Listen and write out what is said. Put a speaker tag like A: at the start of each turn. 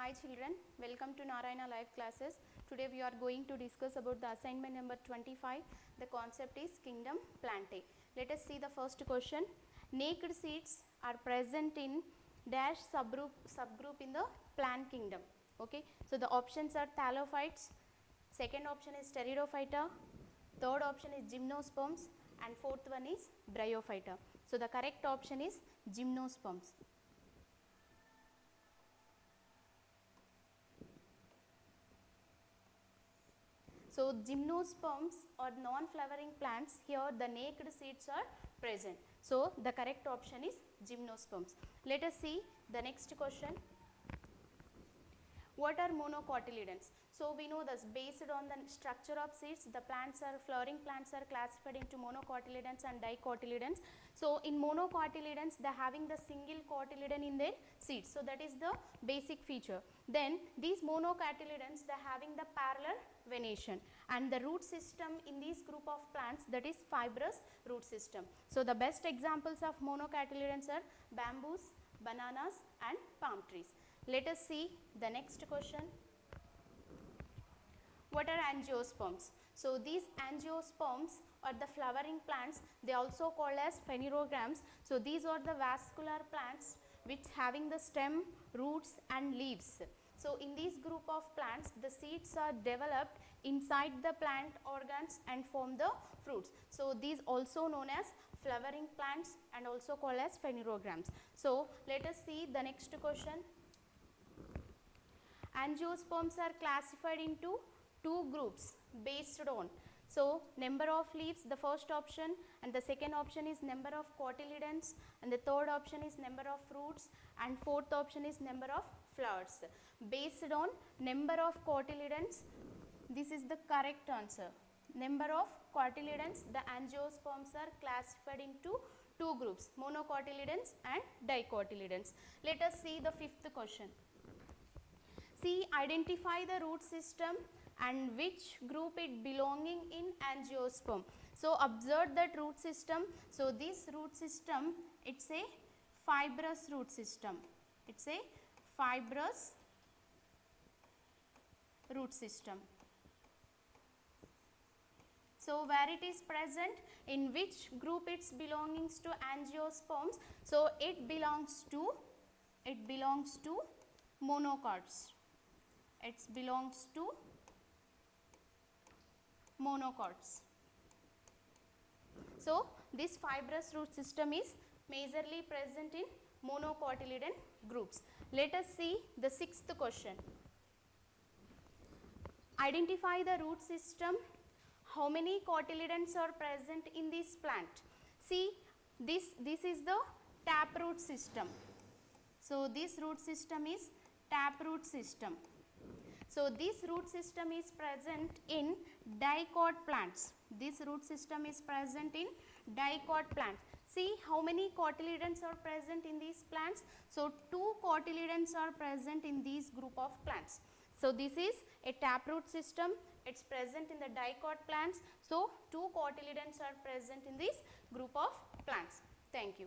A: Hi children, welcome to Narayana live classes. Today we are going to discuss about the assignment number 25. The concept is kingdom plantae. Let us see the first question. Naked seeds are present in dash subgroup in the plant kingdom. Okay, so the options are thallophytes, second option is pteridophyta, third option is gymnosperms, and fourth one is bryophyta. So the correct option is gymnosperms. So gymnosperms or non-flowering plants, here the naked seeds are present. So the correct option is gymnosperms. Let us see the next question. What are monocotyledons? So we know this based on the structure of seeds, the flowering plants are classified into monocotyledons and dicotyledons. So in monocotyledons, they are having the single cotyledon in their seeds. So that is the basic feature. Then these monocotyledons, they are having the parallel venation, and the root system in this group of plants, that is fibrous root system. So the best examples of monocotyledons are bamboos, bananas and palm trees. Let us see the next question. What are angiosperms? So these angiosperms are the flowering plants. They are also called as phanerogams. So these are the vascular plants which having the stem, roots and leaves. So in this group of plants, the seeds are developed inside the plant organs and form the fruits. So these also known as flowering plants and also called as phanerogams. So let us see the next question. Angiosperms are classified into two groups based on, so number of leaves, the first option, and the second option is number of cotyledons, and the third option is number of fruits, and fourth option is number of flowers. Based on number of cotyledons, this is the correct answer. Number of cotyledons, the angiosperms are classified into two groups, monocotyledons and dicotyledons. Let us see the fifth question. See, identify the root system and which group it belonging in angiosperm. So observe that root system. So this root system, it's a fibrous root system. It's a fibrous root system. So where it is present, in which group it's belongings to angiosperms? So it belongs to monocots. It belongs to monocots. So this fibrous root system is majorly present in monocotyledon groups. Let us see the sixth question. Identify the root system. How many cotyledons are present in this plant? See, this is the taproot system. So this root system is taproot system. So this root system is present in dicot plants. This root system is present in dicot plants. See how many cotyledons are present in these plants. So two cotyledons are present in this group of plants. So this is a taproot system. It's present in the dicot plants. So two cotyledons are present in this group of plants. Thank you.